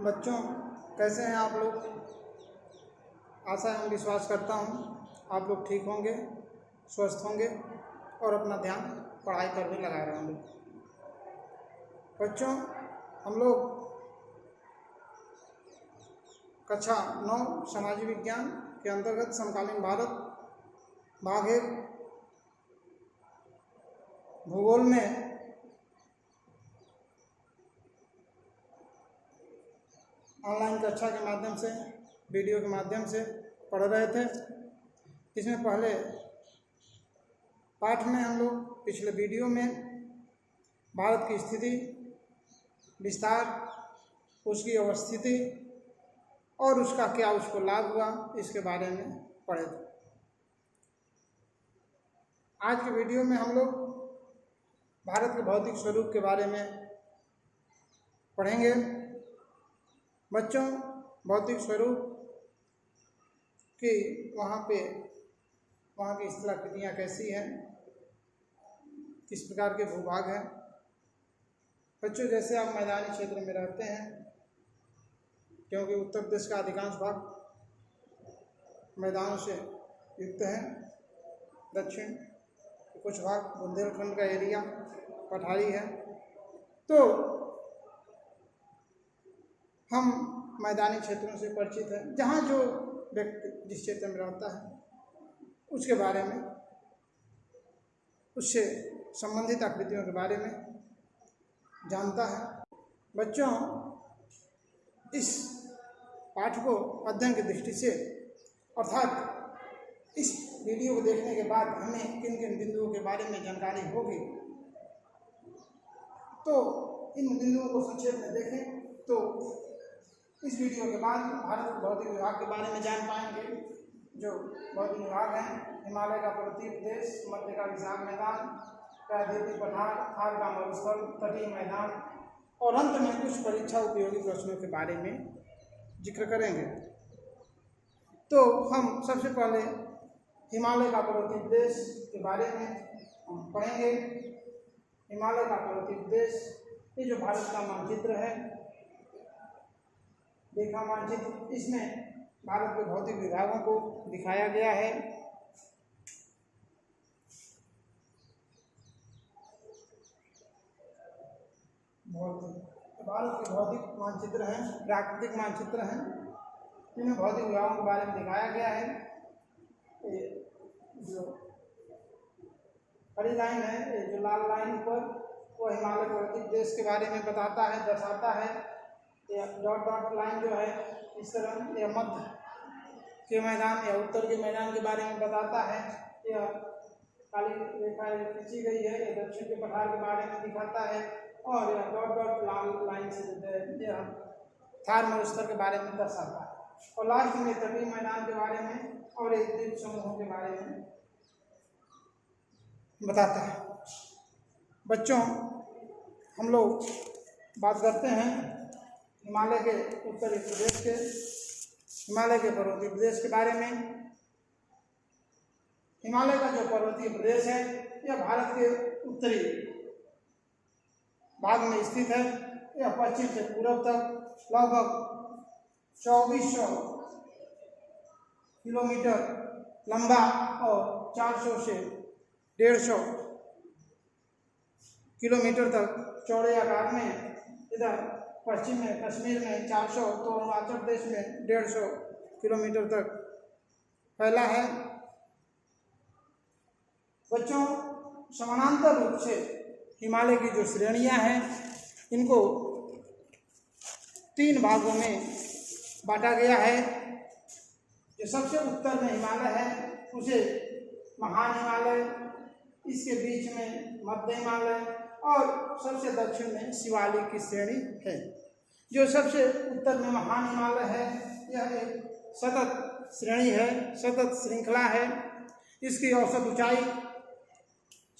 बच्चों, कैसे हैं आप लोग? आशा एवं विश्वास करता हूँ आप लोग ठीक होंगे, स्वस्थ होंगे और अपना ध्यान पढ़ाई पर भी लगाए रहेंगे। बच्चों, हम लोग कक्षा 9 सामाजिक विज्ञान के अंतर्गत समकालीन भारत भाग 1 भूगोल में ऑनलाइन कक्षा के माध्यम से, वीडियो के माध्यम से पढ़ रहे थे। इसमें पहले पाठ में हम लोग पिछले वीडियो में भारत की स्थिति, विस्तार, उसकी अवस्थिति और उसका क्या उसको लाभ हुआ, इसके बारे में पढ़े थे। आज के वीडियो में हम लोग भारत के भौतिक स्वरूप के बारे में पढ़ेंगे। बच्चों, भौतिक स्वरूप कि वहाँ की स्थलाकृतियाँ कैसी हैं, किस प्रकार के भूभाग हैं। बच्चों, जैसे आप मैदानी क्षेत्र में रहते हैं, क्योंकि उत्तर प्रदेश का अधिकांश भाग मैदानों से युक्त है, दक्षिण कुछ भाग बुंदेलखंड का एरिया पठारी है, तो हम मैदानी क्षेत्रों से परिचित हैं। जहाँ जो व्यक्ति जिस क्षेत्र में रहता है उसके बारे में, उससे संबंधित आकृतियों के बारे में जानता है। बच्चों, इस पाठ को अध्ययन की दृष्टि से, अर्थात इस वीडियो को देखने के बाद हमें किन किन बिंदुओं के बारे में जानकारी होगी, तो इन बिंदुओं को संक्षेप में देखें तो इस वीडियो के बाद भारत भौतिक विभाग के बारे में जान पाएंगे। जो भौतिक विभाग हैं, हिमालय का पर्वतीय प्रदेश, मध्य का विशाल मैदान, प्रायद्वीपीय पठार, थार का मरुस्थल, तटीय मैदान और अंत में कुछ परीक्षा उपयोगी प्रश्नों के बारे में जिक्र करेंगे। तो हम सबसे पहले हिमालय का पर्वतीय प्रदेश के बारे में हम पढ़ेंगे। हिमालय का पर्वतीय प्रदेश, ये जो भारत का मानचित्र है, रेखा मानचित्र, इसमें भारत के भौतिक विभागों को दिखाया गया है। भारत के भौतिक मानचित्र हैं, प्राकृतिक मानचित्र हैं, जिन्हें भौतिक विभागों के बारे में दिखाया गया है। जो हरी लाइन है, ये जो लाल लाइन पर, वो हिमालय पर्वतीय प्रदेश के बारे में बताता है, दर्शाता है। या डॉट डॉट लाइन जो है इस तरह, यह मध्य के मैदान या उत्तर के मैदान के बारे में बताता है। यह काली रेखा खींची गई है, यह दक्षिण के पठार के बारे में दिखाता है। और यह डॉट डॉट लाल लाइन से यह थार मरुस्थल के बारे में दर्शाता है। और लास्ट में तटीय मैदान के बारे में और एक द्वीप समूहों के बारे में बताता है। बच्चों, हम लोग बात करते हैं हिमालय के उत्तरी प्रदेश के, हिमालय के पर्वतीय प्रदेश के बारे में। हिमालय का जो पर्वतीय प्रदेश है, यह भारत के उत्तरी भाग में स्थित है। यह पश्चिम से पूर्व तक लगभग 2400 किलोमीटर लंबा और 400 से 150 किलोमीटर तक चौड़े आकार में, इधर पश्चिम में कश्मीर में 400, तो अरुणाचल प्रदेश में 150 किलोमीटर तक फैला है। बच्चों, समानांतर रूप से हिमालय की जो श्रेणियां हैं, इनको 3 भागों में बांटा गया है। जो सबसे उत्तर में हिमालय है उसे महान हिमालय, इसके बीच में मध्य हिमालय और सबसे दक्षिण में शिवालिक की श्रेणी है। जो सबसे उत्तर में महान हिमालय है, यह एक सतत श्रेणी है, सतत श्रृंखला है। इसकी औसत ऊंचाई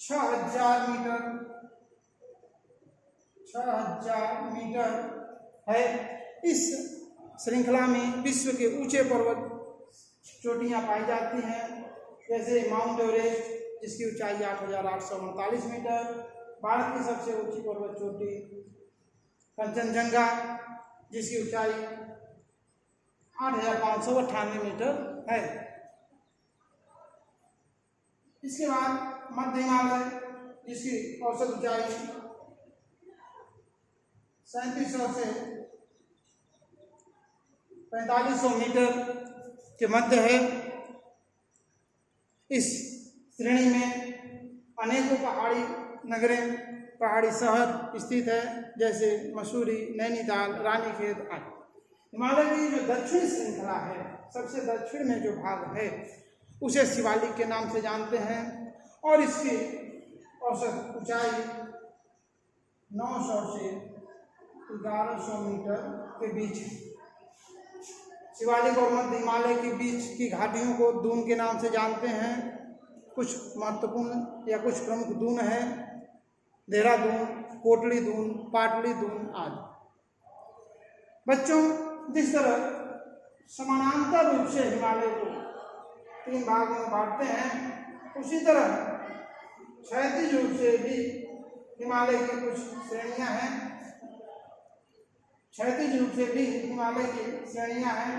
6000 मीटर है। इस श्रृंखला में विश्व के ऊंचे पर्वत चोटियां पाई जाती हैं, जैसे माउंट एवरेस्ट, जिसकी ऊंचाई 8839 मीटर, भारत की सबसे ऊंची पर्वत चोटी कंचनजंगा, जिसकी ऊंचाई 8,598 मीटर है। इसके बाद मध्य हिमालय, जिसकी औसत ऊंचाई 3700 से 4500 मीटर के मध्य है। इस श्रेणी में अनेकों पहाड़ी नगरें, पहाड़ी शहर स्थित है, जैसे मसूरी, नैनीताल, रानीखेत आदि। हिमालय की जो दक्षिण श्रृंखला है, सबसे दक्षिण में जो भाग है, उसे शिवालिक के नाम से जानते हैं और इसकी औसत ऊंचाई 900 से 1100 मीटर के बीच है। शिवालिक और मध्य हिमालय के बीच की घाटियों को दून के नाम से जानते हैं। कुछ महत्वपूर्ण या कुछ प्रमुख दून हैं: देहरादून, कोटली दून, पाटली दून आदि। बच्चों, जिस तरह समानांतर रूप से हिमालय को 3 भागों में बांटते हैं, उसी तरह क्षैतिज रूप से भी हिमालय की कुछ श्रेणियां हैं। क्षैतिज रूप से भी हिमालय की श्रेणियां हैं: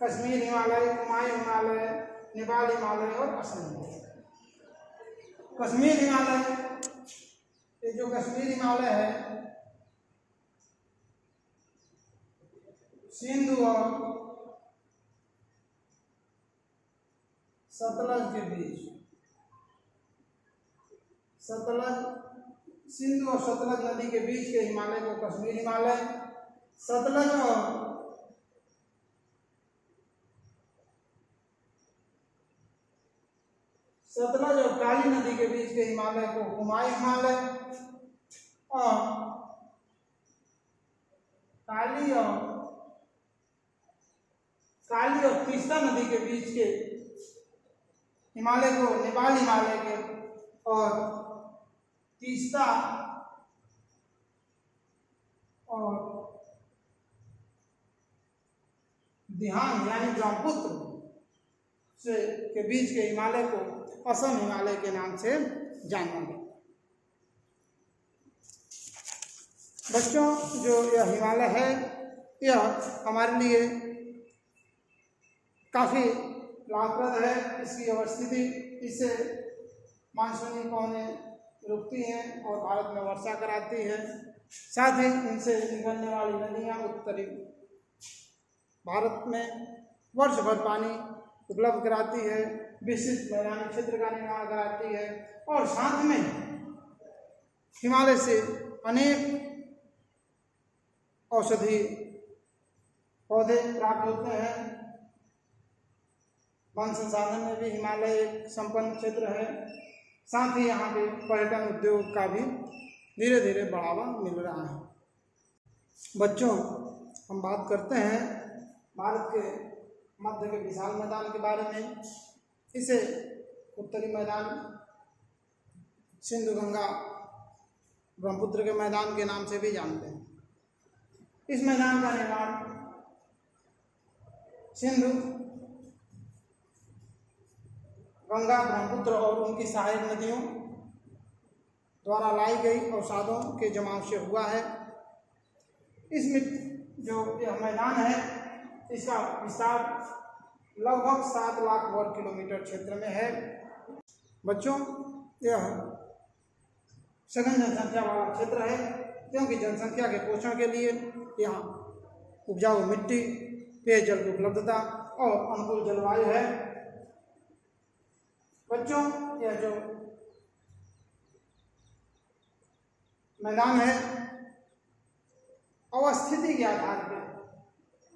कश्मीर हिमालय, कुमायूं हिमालय, नेपाल हिमालय और असम हिमालय। कश्मीर हिमालय, ये जो कश्मीर हिमालय है, सिंधु और सतलज के बीच, सिंधु और सतलज नदी के बीच के हिमालय को कश्मीर हिमालय, सतलज और काली नदी के बीच के हिमालय को कुमायूं हिमालय, और काली और तीस्ता नदी के बीच के हिमालय को नेपाल हिमालय के, और तीस्ता और दिहांग यानी ब्रह्मपुत्र से के बीच के हिमालय को असम हिमालय के नाम से जाना गया। बच्चों, जो यह हिमालय है, यह हमारे लिए काफ़ी लाभप्रद है। इसकी अवस्थिति, इससे मानसूनी पवनें रुकती हैं और भारत में वर्षा कराती है। साथ ही इनसे निकलने वाली नदियाँ उत्तरी भारत में वर्ष भर पानी उपलब्ध कराती है, विस्तृत मैदानी क्षेत्र का निर्माण कराती है, और साथ में हिमालय से अनेक औषधि पौधे प्राप्त होते हैं। वन संसाधन में भी हिमालय एक संपन्न क्षेत्र है। साथ ही यहाँ पे पर्यटन उद्योग का भी धीरे धीरे बढ़ावा मिल रहा है। बच्चों, हम बात करते हैं भारत के मध्य के विशाल मैदान के बारे में। इसे उत्तरी मैदान सिंधु गंगा ब्रह्मपुत्र के मैदान के नाम से भी जानते हैं। इस मैदान का निर्माण सिंधु गंगा ब्रह्मपुत्र और उनकी सहायक नदियों द्वारा लाई गई अवसादों के जमाव से हुआ है। इसमें जो यह मैदान है, इसका विस्तार लगभग 7 लाख वर्ग किलोमीटर क्षेत्र में है। बच्चों, यह सघन जनसंख्या वाला क्षेत्र है, क्योंकि जनसंख्या के पोषण के लिए यहाँ उपजाऊ मिट्टी, पेयजल की उपलब्धता और अनुकूल जलवायु है। बच्चों, यह जो मैदान है, अवस्थिति के आधार पर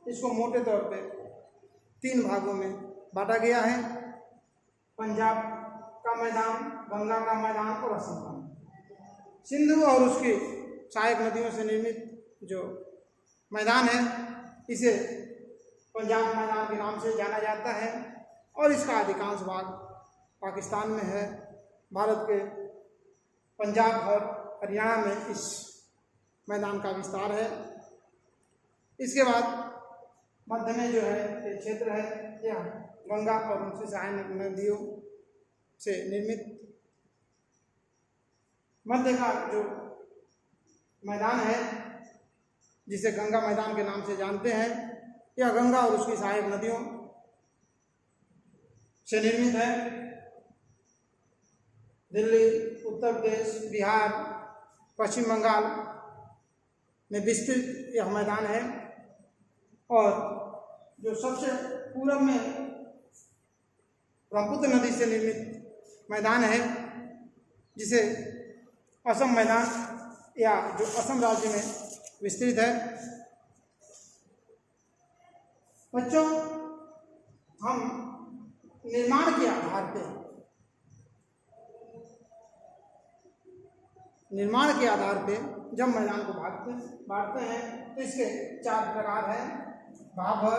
इसको मोटे तौर पे 3 भागों में बांटा गया है: पंजाब का मैदान, गंगा का मैदान और असम का मैदान। सिंधु और उसकी सहायक नदियों से निर्मित जो मैदान है, इसे पंजाब मैदान के नाम से जाना जाता है, और इसका अधिकांश भाग पाकिस्तान में है। भारत के पंजाब और हरियाणा में इस मैदान का विस्तार है। इसके बाद मध्य में जो है ये क्षेत्र है, यह गंगा और उनसे सहायक नदियों से निर्मित मध्य का जो मैदान है, जिसे गंगा मैदान के नाम से जानते हैं। यह गंगा और उसकी सहायक नदियों से निर्मित है। दिल्ली, उत्तर प्रदेश, बिहार, पश्चिम बंगाल में विस्तृत यह मैदान है। और जो सबसे पूर्व में ब्रह्मपुत्र नदी से निर्मित मैदान है, जिसे असम मैदान या जो असम राज्य में विस्तृत है। बच्चों, हम निर्माण के आधार पे जब मैदान को बांटते हैं तो इसके 4 प्रकार हैं। भाबर,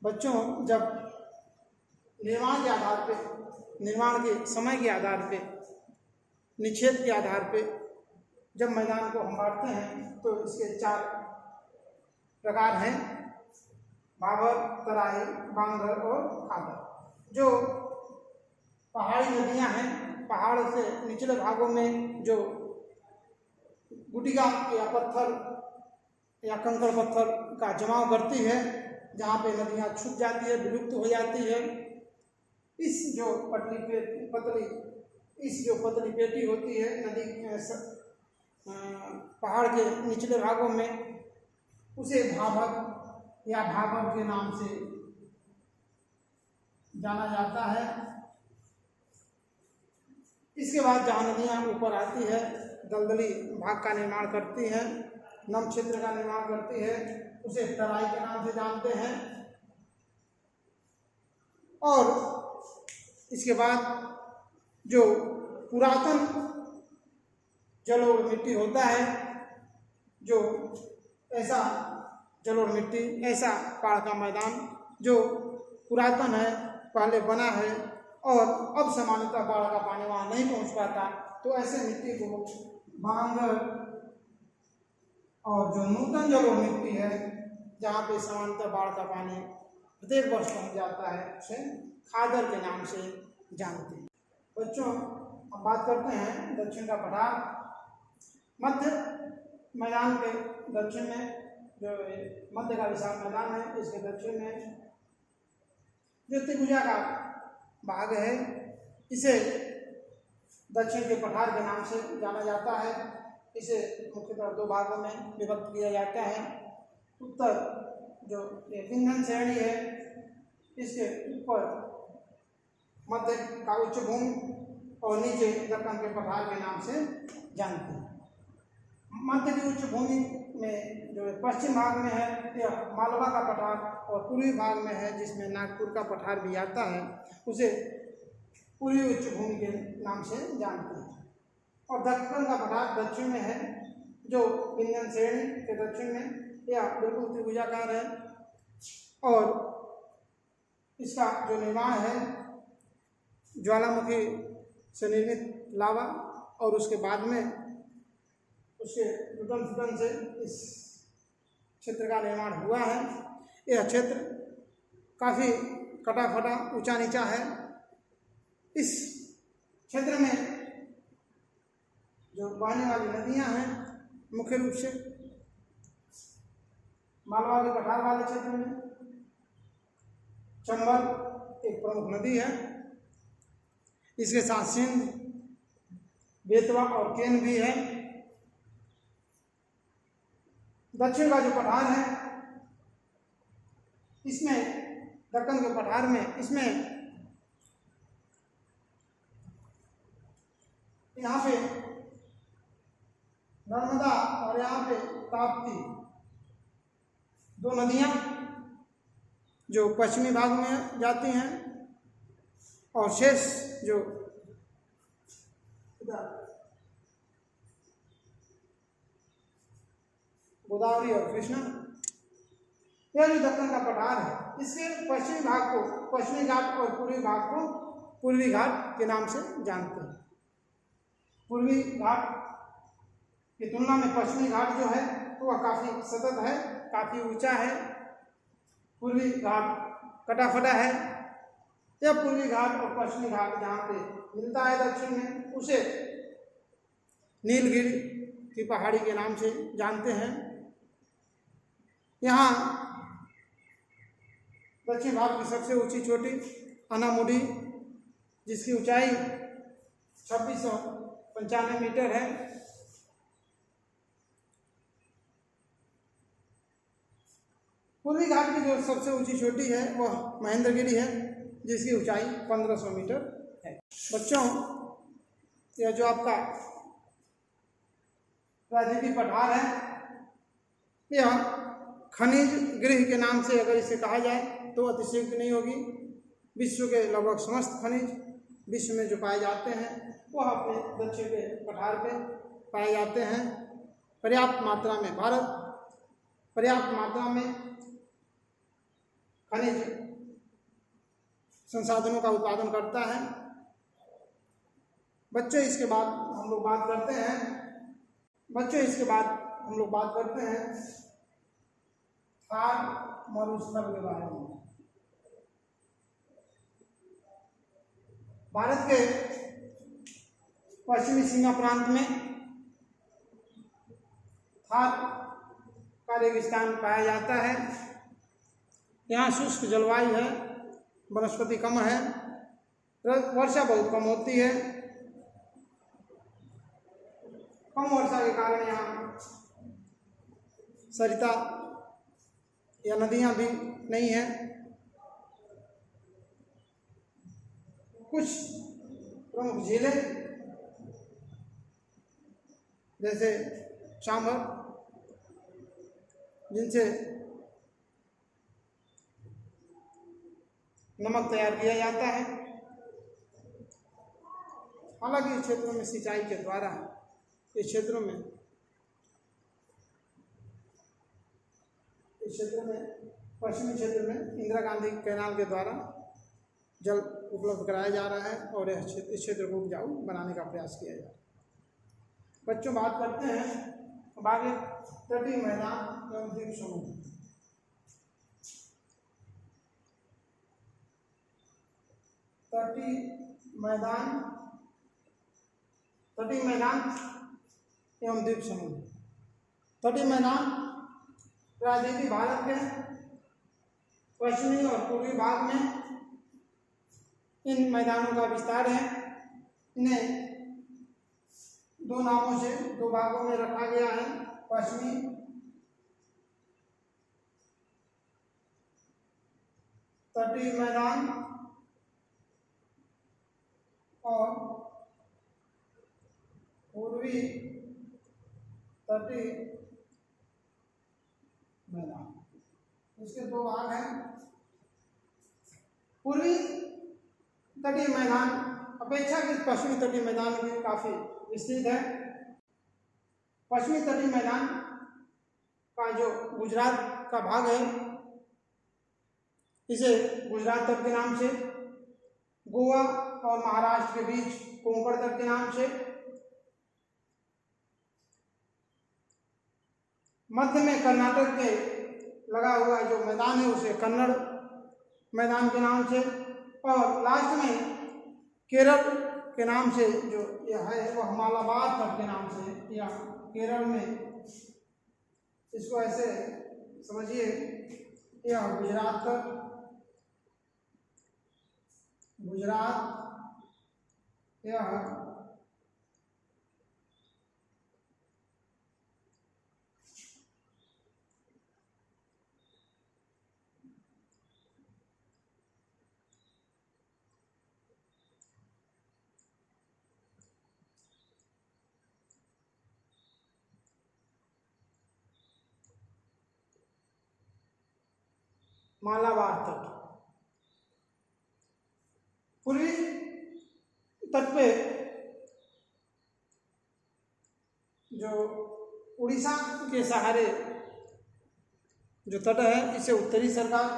बच्चों जब निर्माण के समय के आधार पे, निषेध के आधार पे जब मैदान को हम बांटते हैं तो इसके 4 प्रकार हैं। भाबर, तराई, बांगर और खादर। जो पहाड़ी नदियां हैं, पहाड़ से निचले भागों में जो गुटिका या पत्थर या कंकड़ पत्थर का जमाव करती है, जहाँ पे नदियाँ छूट जाती है, विलुप्त हो जाती है, इस जो पतली पेटी होती है नदी पहाड़ के निचले भागों में, उसे भाबर या भाबर के नाम से जाना जाता है। इसके बाद जहाँ नदियाँ ऊपर आती है, दलदली भाग का निर्माण करती हैं, नम क्षेत्र का निर्माण करती है, उसे तराई के नाम से जानते हैं। और इसके बाद जो पुरातन जलोढ़ मिट्टी होता है, जो ऐसा जलोढ़ मिट्टी, ऐसा पहाड़ का मैदान जो पुरातन है, पहले बना है और अब सामान्यतः बाढ़ का पानी वहाँ नहीं पहुँच पाता, तो ऐसे मिट्टी को बांगर, और जो नूतन जलोढ़ मिट्टी है जहाँ पे सामान्यतः बाढ़ का पानी प्रत्येक वर्ष पहुँच जाता है, उसे खादर के नाम से जानते हैं। बच्चों, हम बात करते हैं दक्षिण का पठार। मध्य मैदान के दक्षिण में जो मध्य का विशाल मैदान है, इसके दक्षिण में जो त्रिभुजा का भाग है, इसे दक्षिण के पठार के नाम से जाना जाता है। इसे मुख्यतः 2 भागों में विभक्त किया जाता है। उत्तर जो ये विंध्य श्रेणी है, इसके ऊपर मध्य का उच्च भूमि और नीचे दक्कन के पठार के नाम से जानते हैं। मध्य की उच्च भूमि में जो पश्चिम भाग में है, यह मालवा का पठार, और पूर्वी भाग में है जिसमें नागपुर का पठार भी आता है, उसे पूर्वी उच्च भूमि के नाम से जानते हैं। और दक्कन का पठार दक्षिण में है, जो विंध्य श्रेणी के दक्षिण में, यह बिल्कुल त्रिभुजाकार है। और इसका जो निर्माण है ज्वालामुखी से निर्मित लावा और उसके बाद में उसके टूटन से इस क्षेत्र का निर्माण हुआ है। यह क्षेत्र काफ़ी कटा फटा, ऊंचा नीचा है। इस क्षेत्र में जो बहने वाली नदियां हैं, मुख्य रूप से मालवा के पठार वाले क्षेत्र में चंबल एक प्रमुख नदी है, इसके साथ सिंध, बेतवा और केन भी है। दक्षिण का जो पठार है, इसमें दक्कन के पठार में, इसमें यहाँ पे नर्मदा और यहाँ पे ताप्ती, 2 नदियाँ जो पश्चिमी भाग में जाती हैं, और शेष जो गोदावरी और कृष्णा, यह जो दक्कन का पठार है, इसके पश्चिमी भाग को पश्चिमी घाट और पूर्वी भाग को पूर्वी घाट के नाम से जानते हैं। पूर्वी घाट की तुलना में पश्चिमी घाट जो है वह काफ़ी सतत है, काफ़ी ऊंचा है। पूर्वी घाट कटा फटा है। यह पूर्वी घाट और पश्चिमी घाट जहाँ पे मिलता है दक्षिण में, उसे नीलगिरी की पहाड़ी के नाम से जानते हैं। यहाँ दक्षिण भारत की सबसे ऊंची चोटी अनामुडी, जिसकी ऊंचाई 2695 मीटर है। पूर्वी घाट की जो सबसे ऊंची चोटी है वह महेंद्रगिरी है, जिसकी ऊंचाई 1500 मीटर है। बच्चों, यह जो आपका प्राकृतिक पठार है, यह खनिज गृह के नाम से अगर इसे कहा जाए तो अतिशयोक्ति नहीं होगी। विश्व के लगभग समस्त खनिज विश्व में जो पाए जाते हैं वह अपने दक्षिण के पठार पे पाए जाते हैं। पर्याप्त मात्रा में भारत पर्याप्त मात्रा में खनिज संसाधनों का उत्पादन करता है। बच्चों, इसके बाद हम लोग बात करते हैं थार मरुस्थल के बारे में। भारत के पश्चिमी सीमा प्रांत में थार का रेगिस्तान पाया जाता है। यहाँ शुष्क जलवायु है, वनस्पति कम है, वर्षा बहुत कम होती है। कम वर्षा के कारण यहाँ सरिता या नदियाँ भी नहीं हैं। कुछ प्रमुख झीलें जैसे चांबर, जिनसे नमक तैयार किया जाता है। हालांकि इस क्षेत्रों में सिंचाई के द्वारा इस क्षेत्र में पश्चिमी क्षेत्र में इंदिरा गांधी कैनाल के द्वारा जल उपलब्ध कराया जा रहा है और इस क्षेत्र को उपजाऊ बनाने का प्रयास किया जा रहा है। बच्चों, बात करते हैं अब आगे तटीय मैदान एवं द्वीप समूह। तटीय मैदान एवं द्वीप समूह। तटीय मैदान प्रायद्वीपीय भारत के पश्चिमी और पूर्वी भाग में इन मैदानों का विस्तार है। इन्हें दो नामों से दो भागों में रखा गया है, पश्चिमी तटीय मैदान और पूर्वी तटीय मैदान। इसके दो भाग हैं। पूर्वी तटीय मैदान अपेक्षाकृत पश्चिमी तटीय मैदान में काफी विस्तृत है। पश्चिमी तटीय मैदान का जो गुजरात का भाग है, इसे गुजरात तट के नाम से, गोवा और महाराष्ट्र के बीच कोंकण तट के नाम से, मध्य में कर्नाटक के लगा हुआ जो मैदान है उसे कन्नड़ मैदान के नाम से, और लास्ट में केरल के नाम से जो यह है वह मालाबार तट के नाम से, या केरल में इसको ऐसे समझिए, यह गुजरात तट, यह मालाबार तट। पूर्वी तट पे जो उड़ीसा के सहारे जो तट है, इसे उत्तरी सरकार,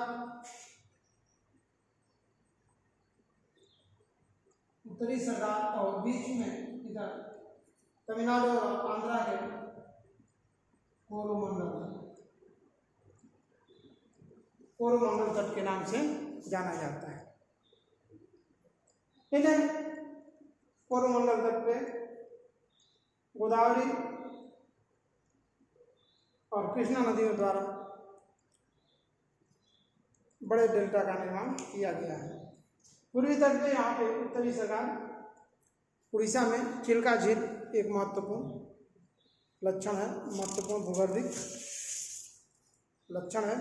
और बीच में इधर तमिलनाडु और आंध्रा के कोरोमंडल तट के नाम से जाना जाता है। इन्हें कोरोमंडल तट पे गोदावरी और कृष्णा नदियों द्वारा बड़े डेल्टा का निर्माण किया गया है। पूर्वी तट में यहाँ पे उत्तरी सरकार उड़ीसा में चिल्का झील एक महत्वपूर्ण लक्षण है, महत्वपूर्ण भूगर्भिक लक्षण है।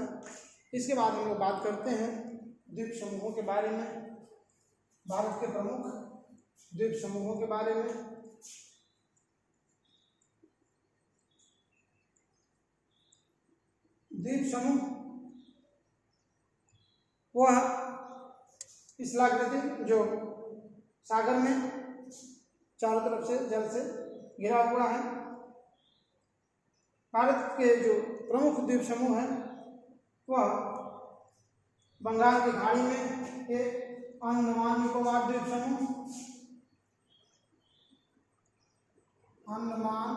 इसके बाद हम लोग बात करते हैं द्वीप समूहों के बारे में, भारत के प्रमुख द्वीप समूहों के बारे में। द्वीप समूह वह स्थलाकृति जो सागर में चारों तरफ से जल से घिरा हुआ है। भारत के जो प्रमुख द्वीप समूह हैं वह बंगाल की खाड़ी में के अंडमान निकोबार द्वीप समूह, अंडमान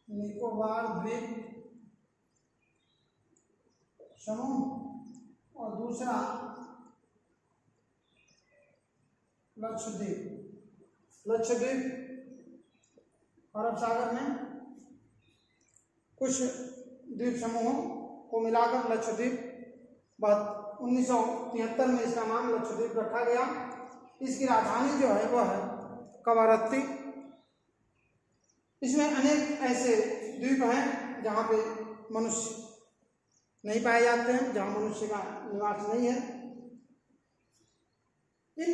निकोबार द्वीप समूह और दूसरा लक्षद्वीप। लक्षद्वीप अरब सागर में कुछ द्वीप समूहों को मिलाकर लक्षद्वीप 1973 में इसका नाम लक्षद्वीप रखा गया। इसकी राजधानी जो है वह है कवारत्ती। इसमें अनेक ऐसे द्वीप हैं जहाँ पे मनुष्य नहीं पाए जाते हैं, जहाँ मनुष्य का निवास नहीं है। इन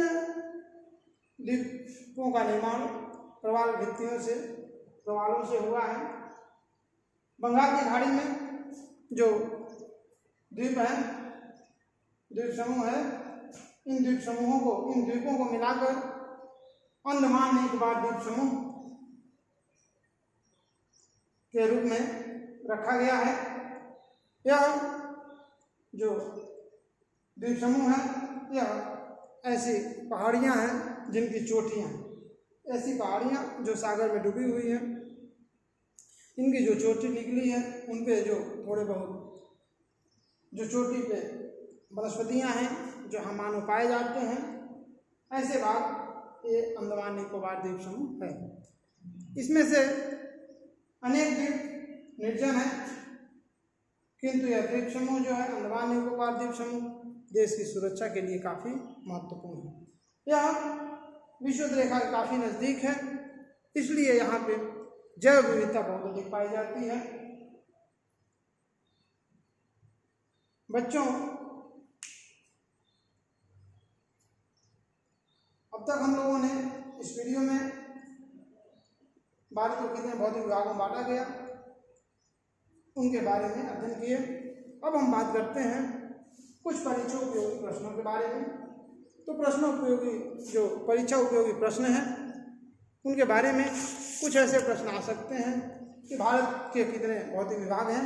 द्वीपों का निर्माण प्रवाल भित्तियों से, प्रवालों से हुआ है। बंगाल की खाड़ी में जो द्वीप है, द्वीप समूह है, इन द्वीपों को मिलाकर अंडमान निकोबार द्वीप समूह के रूप में रखा गया है। यह जो द्वीप समूह है यह ऐसी पहाड़ियाँ हैं जिनकी चोटियाँ, ऐसी पहाड़ियाँ जो सागर में डूबी हुई हैं, इनकी जो चोटी निकली है उन पे जो थोड़े बहुत जो चोटी पे वनस्पतियाँ हैं जो हम मानव पाए जाते हैं, ऐसे भाग ये अंडमान निकोबार द्वीप समूह है। इसमें से अनेक द्वीप निर्जन है, किंतु यह द्वीप समूह जो है अंडमान निकोबार द्वीप समूह देश की सुरक्षा के लिए काफ़ी महत्वपूर्ण है। यह विषुवत रेखा के काफ़ी नज़दीक है, इसलिए यहाँ पे जैव विविधता बहुत अधिक पाई जाती है। बच्चों, अब तक हम लोगों ने इस वीडियो में भारत को कितने भौतिक विभागों में बांटा गया उनके बारे में अध्ययन किए। अब हम बात करते हैं कुछ परीक्षा उपयोगी प्रश्नों के बारे में। तो जो परीक्षा उपयोगी प्रश्न हैं उनके बारे में कुछ ऐसे प्रश्न आ सकते हैं कि भारत के कितने भौतिक विभाग हैं,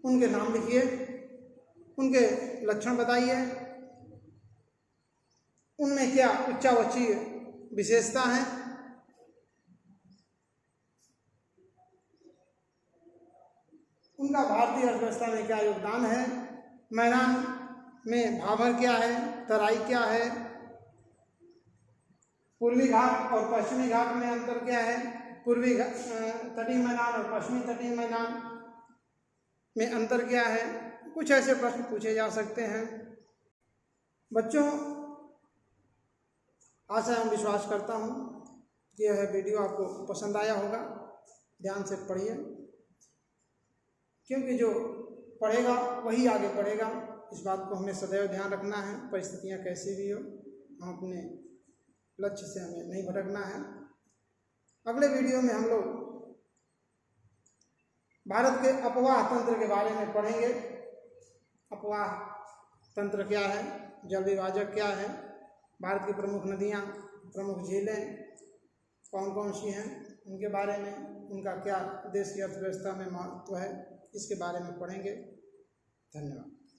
उनके नाम लिखिए, उनके लक्षण बताइए, उनमें क्या उच्चावचीय विशेषता है, उनका भारतीय अर्थव्यवस्था में क्या योगदान है, मैदान में भाभर क्या है, तराई क्या है, पूर्वी घाट और पश्चिमी घाट में अंतर क्या है, पूर्वी तटीय मैदान और पश्चिमी तटीय मैदान में अंतर क्या है। कुछ ऐसे प्रश्न पूछे जा सकते हैं। बच्चों, आशा एवं विश्वास करता हूँ कि यह वीडियो आपको पसंद आया होगा। ध्यान से पढ़िए, क्योंकि जो पढ़ेगा वही आगे बढ़ेगा। इस बात को हमें सदैव ध्यान रखना है, परिस्थितियाँ कैसी भी हो, हम अपने लक्ष्य से हमें नहीं भटकना है। अगले वीडियो में हम लोग भारत के अपवाह तंत्र के बारे में पढ़ेंगे। अपवाह तंत्र क्या है, जल विभाजक क्या है, भारत की प्रमुख नदियाँ, प्रमुख झीलें कौन कौन सी हैं, उनके बारे में, उनका क्या देश की अर्थव्यवस्था में महत्व है, इसके बारे में पढ़ेंगे। धन्यवाद।